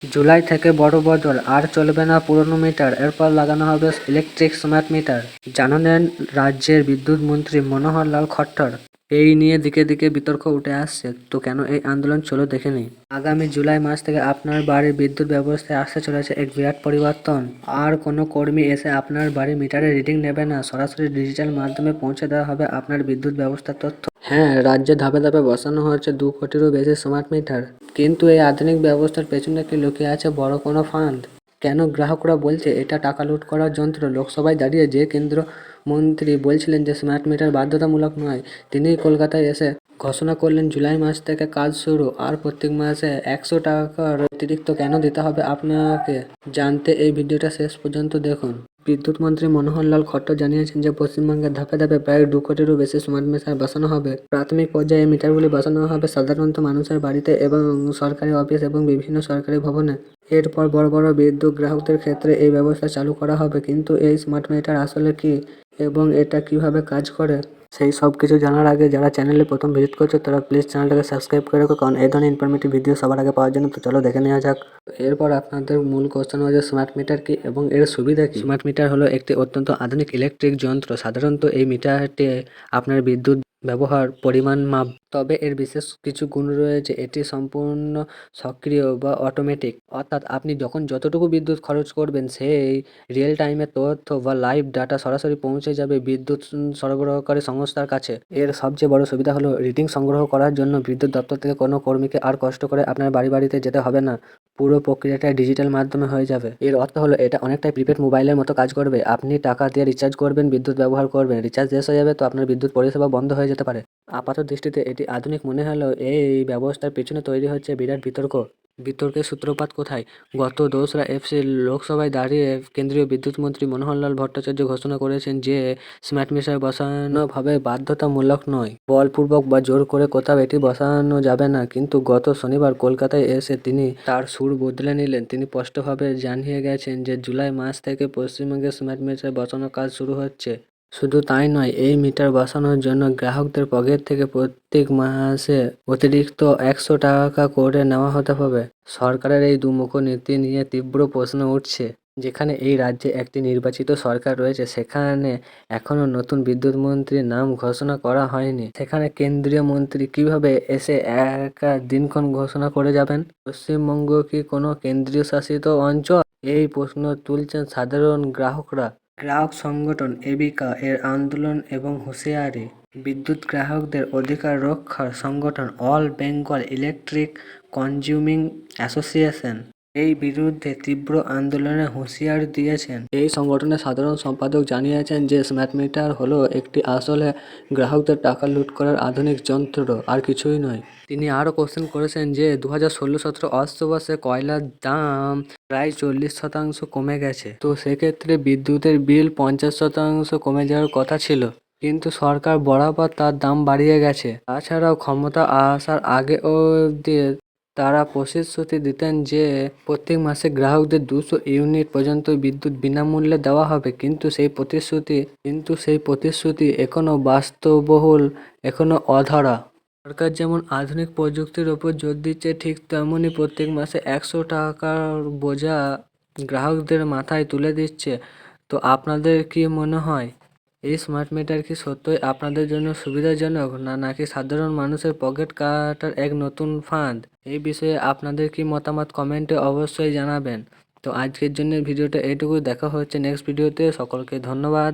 জুলাই থেকে বড় বদল, আর চলবে না পুরনো মিটার, এরপর লাগানো হবে ইলেকট্রিক স্মার্ট মিটার, জানালেন রাজ্যের বিদ্যুৎ মন্ত্রী মনোহর লাল খট্টর। এই নিয়ে দিকে দিকে বিতর্ক উঠে আসছে, তো কেন এই আন্দোলন, চলো দেখে নিই। আগামী জুলাই মাস থেকে আপনার বাড়ির বিদ্যুৎ ব্যবস্থায় আসতে চলেছে এক বিরাট পরিবর্তন। আর কোনো কর্মী এসে আপনার বাড়ির মিটারে রিডিং নেবে না, সরাসরি ডিজিটাল মাধ্যমে পৌঁছে দেওয়া হবে আপনার বিদ্যুৎ ব্যবস্থার তথ্য। হ্যাঁ, রাজ্যে ধাপে ধাপে বসানো হচ্ছে 2 কোটিরও বেশি স্মার্ট মিটার। কিন্তু এই আধুনিক ব্যবস্থার পেছনে কি লুকিয়ে আছে বড় কোনো ফান্ড? কেন গ্রাহকরা বলছে এটা টাকা লুট করার যন্ত্র? লোকসভায় দাঁড়িয়ে যে কেন্দ্র মন্ত্রী বলছিলেন যে স্মার্ট মিটার বাধ্যতামূলক নয়, তিনিই কলকাতায় এসে ঘোষণা করলেন জুলাই মাস থেকে কাজ শুরু, আর প্রত্যেক মাসে 100 টাকার অতিরিক্ত কেন দিতে হবে আপনাকে? জানতে এই ভিডিওটা শেষ পর্যন্ত দেখুন। বিদ্যুৎ মন্ত্রী মনোহর লাল খট্টর জানিয়েছেন যে পশ্চিমবঙ্গের ধাপে ধাপে প্রায় 2 কোটিরও বেশি স্মার্ট মিটার বসানো হবে। প্রাথমিক পর্যায়ে এই মিটারগুলি বসানো হবে সাধারণত মানুষের বাড়িতে এবং সরকারি অফিস এবং বিভিন্ন সরকারি ভবনে। এরপর বড় বড় বিদ্যুৎ গ্রাহকদের ক্ষেত্রে এই ব্যবস্থা চালু করা হবে। কিন্তু এই স্মার্ট মিটার আসলে কি এবং এটা কিভাবে কাজ করে, সেই সব কিছু জানার আগে যারা চ্যানেলে প্রথম ভিজিট করছে তারা প্লিজ চ্যানেলটাকে সাবস্ক্রাইব করে রাখো, কারণ এই ধরনের ইনফরমেটিভ ভিডিও সবার আগে পাওয়ার জন্য। তো চলো দেখে নেওয়া যাক। এরপর আপনাদের মূল কোশ্চেন হচ্ছে স্মার্ট মিটার কি এবং এর সুবিধা কি। স্মার্ট মিটার হলো একটি অত্যন্ত আধুনিক ইলেকট্রিক যন্ত্র। সাধারণত এই মিটারটি আপনার বিদ্যুৎ ব্যবহার পরিমাণ মাপ, তবে এর বিশেষ কিছু গুণ রয়েছে। এটি সম্পূর্ণ সক্রিয় বা অটোমেটিক, অর্থাৎ আপনি যখন যতটুকু বিদ্যুৎ খরচ করবেন সেই রিয়েল টাইমে তথ্য বা লাইভ ডাটা সরাসরি পৌঁছে যাবে বিদ্যুৎ সরবরাহকারী সংস্থার কাছে। এর সবচেয়ে বড় সুবিধা হলো রিডিং সংগ্রহ করার জন্য বিদ্যুৎ দপ্তর থেকে কোনো কর্মীকে আর কষ্ট করে আপনার বাড়িতে যেতে হবে না। পুরো প্রক্রিয়াটা ডিজিটাল মাধ্যমে হয়ে যাবে। এর অর্থ হলো এটা অনেকটাই প্রিপেড মোবাইলের মতো কাজ করবে। আপনি টাকা দিয়ে রিচার্জ করবেন, বিদ্যুৎ ব্যবহার করবেন, রিচার্জ শেষ হয়ে যাবে তো আপনার বিদ্যুৎ পরিষেবা বন্ধ হয়ে যেতে পারে। আপাত দৃষ্টিতে এটি আধুনিক মনে হলেও এই ব্যবস্থার পেছনে তৈরি হচ্ছে বিরাট বিতর্ক। বিতর্কের সূত্রপাত কোথায়? গত 2রা এপ্রিল লোকসভায় দাঁড়িয়ে কেন্দ্রীয় বিদ্যুৎ মন্ত্রী মনোহর লাল ভট্টাচার্য ঘোষণা করেছেন যে স্মার্ট মিটার বসানো হবে বাধ্যতামূলক নয়। বলপূর্বক বা জোর করে কোথাও এটি বসানো যাবে না। কিন্তু গত শনিবার কলকাতায় এসে তিনি তার সুর বদলে নিলেন। তিনি স্পষ্টভাবে জানিয়ে গেছেন যে জুলাই মাস থেকে পশ্চিমবঙ্গে স্মার্ট মিটার বসানোর কাজ শুরু হচ্ছে। শুধু তাই নয়, এই মিটার বসানোর জন্য গ্রাহকদের পকেট থেকে প্রত্যেক মাসে অতিরিক্ত 100 টাকা করে নেওয়া হতে হবে। সরকারের এই দুমুখো নীতি নিয়ে তীব্র প্রশ্ন উঠছে। যেখানে এই রাজ্যে একটি নির্বাচিত সরকার রয়েছে, সেখানে এখনো নতুন বিদ্যুৎ মন্ত্রীর নাম ঘোষণা করা হয়নি। সেখানে কেন্দ্রীয় মন্ত্রী কিভাবে এসে একা দিনক্ষণ ঘোষণা করে যাবেন? পশ্চিমবঙ্গ কি কোনো কেন্দ্রীয় শাসিত অঞ্চল? এই প্রশ্ন তুলছেন সাধারণ গ্রাহকরা। গ্রাহক সংগঠন এবিকা এর আন্দোলন এবং হুঁশিয়ারি। বিদ্যুৎ গ্রাহকদের অধিকার রক্ষার সংগঠন all Bengal electric consuming association এই বিরুদ্ধে তীব্র আন্দোলনের হুঁশিয়ারি দিয়েছেন। এই সংগঠনের সাধারণ সম্পাদক জানিয়েছেন যে স্মার্ট মিটার হলো একটি আসলে গ্রাহকদের টাকা লুট করার আধুনিক যন্ত্র, আর কিছুই নয়। তিনি আরও কোশ্চেন করেছেন যে 2016-17 অর্থবর্ষে কয়লার দাম প্রায় 40% কমে গেছে, তো সেক্ষেত্রে বিদ্যুতের বিল 50% কমে যাওয়ার কথা ছিল, কিন্তু সরকার বরাবর তার দাম বাড়িয়ে গেছে। তাছাড়াও ক্ষমতা আসার আগে অবধি তারা প্রতিশ্রুতি দিতেন যে প্রত্যেক মাসে গ্রাহকদের 200 ইউনিট পর্যন্ত বিদ্যুৎ বিনামূল্যে দেওয়া হবে, কিন্তু সেই প্রতিশ্রুতি এখনও বাস্তববহুল, এখনও অধরা। সরকার যেমন আধুনিক প্রযুক্তির ওপর জোর দিচ্ছে, ঠিক তেমনই প্রত্যেক মাসে 100 টাকার বোঝা গ্রাহকদের মাথায় তুলে দিচ্ছে। তো আপনাদের কি মনে হয়, এই স্মার্ট মিটার কি সত্যই আপনাদের জন্য সুবিধাজনক, নাকি সাধারণ মানুষের পকেট কাটার এক নতুন ফাঁদ? এই বিষয়ে আপনাদের কি মতামত কমেন্টে অবশ্যই জানাবেন। তো আজকের জন্য ভিডিওটা এইটুকু। দেখা হচ্ছে নেক্সট ভিডিওতে। সকলকে ধন্যবাদ।